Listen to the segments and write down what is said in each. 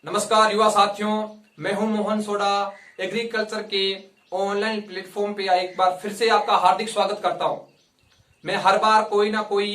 नमस्कार युवा साथियों, मैं हूं मोहन सोडा। एग्रीकल्चर के ऑनलाइन प्लेटफॉर्म पे एक बार फिर से आपका हार्दिक स्वागत करता हूं। मैं हर बार कोई ना कोई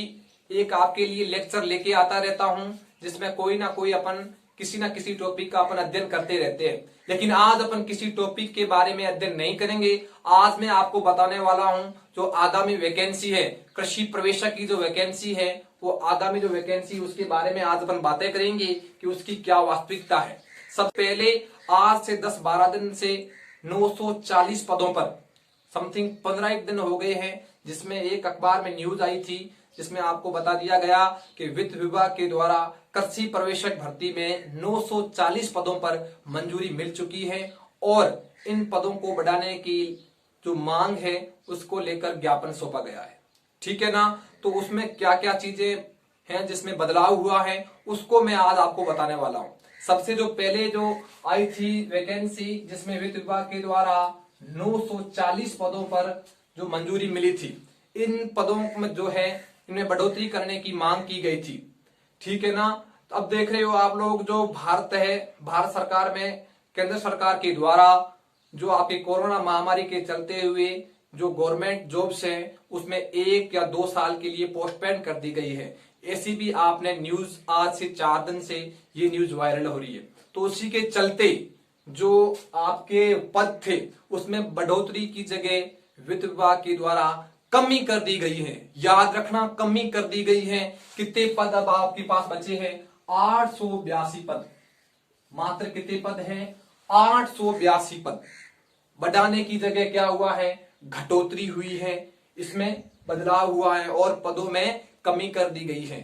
एक आपके लिए लेक्चर लेके आता रहता हूं, जिसमें कोई ना कोई अपन किसी ना किसी टॉपिक का अपन अध्ययन करते रहते हैं। लेकिन आज अपन किसी टॉपिक के बारे में अध्ययन नहीं करेंगे। आज मैं आपको बताने वाला हूं जो आगामी वैकेंसी है, कृषि प्रवेशक की जो वैकेंसी है, वो आगामी जो वैकेंसी उसके बारे में आज अपन बातें करेंगे कि उसकी क्या वास्तविकता है। सब पहले आज से 10-12 दिन से 940 पदों पर समथिंग 15 दिन हो गए हैं, जिसमें एक अखबार में न्यूज आई थी जिसमें आपको बता दिया गया कि वित्त विभाग के द्वारा कृषि प्रवेशक भर्ती में 940 पदों पर मंजूरी मिल चुकी है और इन पदों को बढ़ाने की जो मांग है उसको लेकर ज्ञापन सौंपा गया है। ठीक है ना। तो उसमें क्या क्या चीजें हैं जिसमें बदलाव हुआ है उसको मैं आज आपको बताने वाला हूं। सबसे जो पहले जो आई थी वैकेंसी, जिसमें वित्त विभाग के द्वारा 940 पदों पर जो मंजूरी मिली थी, इन पदों में जो है इनमें बढ़ोतरी करने की मांग की गई थी। ठीक है ना। तो अब देख रहे हो आप लोग, जो भारत है, भारत सरकार में केंद्र सरकार के द्वारा जो आपके कोरोना महामारी के चलते हुए जो गवर्नमेंट जॉब्स हैं उसमें 1 या 2 साल के लिए पोस्टपोन कर दी गई है। ऐसी भी आपने न्यूज आज से 4 दिन से ये न्यूज वायरल हो रही है। तो उसी के चलते जो आपके पद थे उसमें बढ़ोतरी की जगह वित्त विभाग के द्वारा कमी कर दी गई है। याद रखना, कमी कर दी गई है। कितने पद अब आपके पास बचे हैं? 882 पद। मात्र कितने पद हैं? 882 पद। बढ़ाने की जगह क्या हुआ है? घटोतरी हुई है, इसमें बदलाव हुआ है और पदों में कमी कर दी गई है।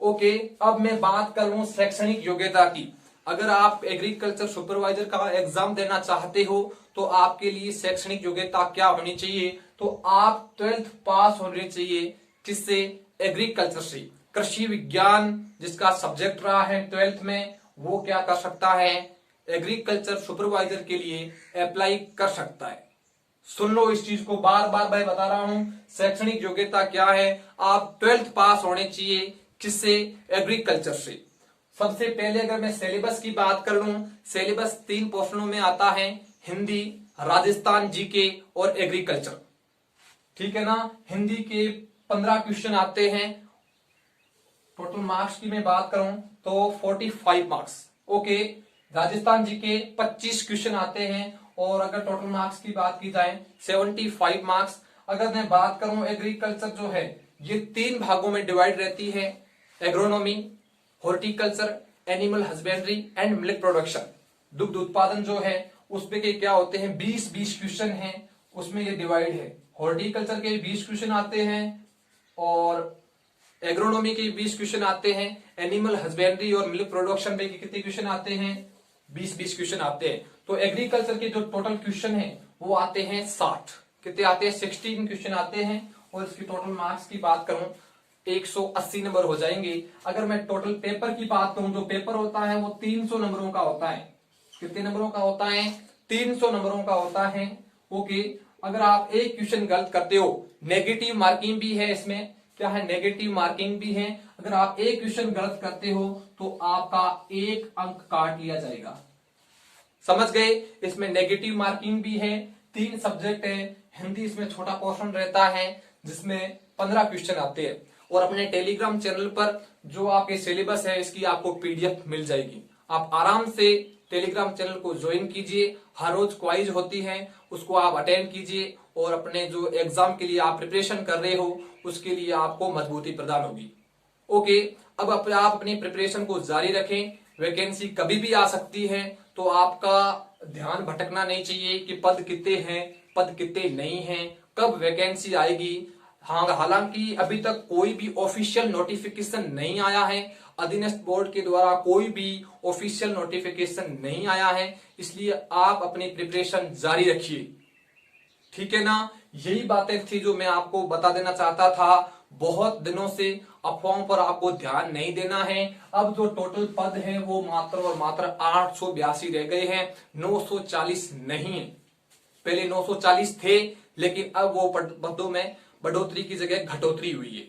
ओके, अब मैं बात कर लूं शैक्षणिक योग्यता की। अगर आप एग्रीकल्चर सुपरवाइजर का एग्जाम देना चाहते हो तो आपके लिए शैक्षणिक योग्यता क्या होनी चाहिए? तो आप 12th पास होने चाहिए। किससे? एग्रीकल्चर से। कृषि विज्ञान जिसका सब्जेक्ट रहा है 12th में, वो क्या कर सकता है? एग्रीकल्चर सुपरवाइजर के लिए अप्लाई कर सकता है। सुन लो इस चीज को, बार बार मैं बता रहा हूं। शैक्षणिक योग्यता क्या है? आप 12th पास होने चाहिए। किससे? एग्रीकल्चर से। सबसे पहले अगर मैं सिलेबस की बात कर लूं, सिलेबस 3 पोर्शनों में आता है, हिंदी, राजस्थान जीके और एग्रीकल्चर। ठीक है ना। हिंदी के 15 क्वेश्चन आते हैं। टोटल मार्क्स की मैं बात करूं तो 45 marks. Okay. Rajasthan GK 25 question आते हैं और अगर टोटल मार्क्स की बात की जाए 75 मार्क्स। अगर मैं बात करूं एग्रीकल्चर जो है ये 3 भागों में डिवाइड रहती है, agronomy, horticulture, animal husbandry and milk production. दुग्ध उत्पादन जो है उसमें के क्या होते हैं? 20-20 क्वेश्चन हैं, उसमें ये डिवाइड है। हॉर्टिकल्चर के 20 क्वेश्चन आते हैं और एग्रोनॉमी के 20 क्वेश्चन आते हैं। एनिमल हस्बेंड्री और मिल्क प्रोडक्शन में कितने क्वेश्चन आते हैं? 20-20 क्वेश्चन आते हैं। तो एग्रीकल्चर के जो टोटल क्वेश्चन है वो आते हैं 60। कितने आते हैं? 16 क्वेश्चन आते हैं और इसकी टोटल मार्क्स की बात करूं 180 नंबर हो जाएंगे। अगर मैं टोटल पेपर की बात करूं, जो पेपर होता है वो 300 नंबरों का होता है। कितने नंबरों का होता है? 300 नंबरों का होता है। ओके। अगर आप एक क्वेश्चन गलत करते हो, नेगेटिव मार्किंग भी है इसमें। क्या है? नेगेटिव मार्किंग भी है। अगर आप एक क्वेश्चन गलत करते हो तो आपका 1 अंक काट लिया जाएगा। समझ गए? इसमें नेगेटिव मार्किंग भी है। 3 सब्जेक्ट है। हिंदी इसमें छोटा पोर्शन रहता है जिसमें 15 क्वेश्चन आते हैं। और अपने टेलीग्राम चैनल पर जो आपके सिलेबस है इसकी आपको पीडीएफ मिल जाएगी। आप आराम से टेलीग्राम चैनल को ज्वाइन कीजिए। हर रोज क्वाइज होती है, उसको आप अटेंड कीजिए और अपने जो एग्जाम के लिए आप प्रिपरेशन कर रहे हो उसके लिए आपको मजबूती प्रदान होगी। ओके। अब आप अपनी प्रिपरेशन को जारी रखें। वैकेंसी कभी भी आ सकती है, तो आपका ध्यान भटकना नहीं चाहिए कि पद कितने हैं, पद कितने नहीं हैं, कब वैकेंसी आएगी। हाँ, हालांकि अभी तक कोई भी ऑफिशियल नोटिफिकेशन नहीं आया है, अधीनस्थ बोर्ड के द्वारा कोई भी ऑफिशियल नोटिफिकेशन नहीं आया है, इसलिए आप अपनी प्रिपरेशन जारी रखिए। ठीक है ना। यही बातें थी जो मैं आपको बता देना चाहता था। बहुत दिनों से अफवाहों पर आपको ध्यान नहीं देना है। अब जो टोटल पद है वो मात्र और मात्र 882 रह गए हैं, 940 नहीं है। पहले 940 थे लेकिन अब वो पदों में बढ़ोतरी की जगह घटोतरी हुई है।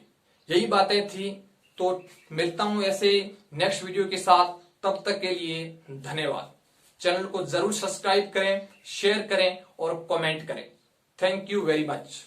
यही बातें थी। तो मिलता हूं ऐसे नेक्स्ट वीडियो के साथ। तब तक के लिए धन्यवाद। चैनल को जरूर सब्सक्राइब करें, शेयर करें और कमेंट करें। Thank you very much.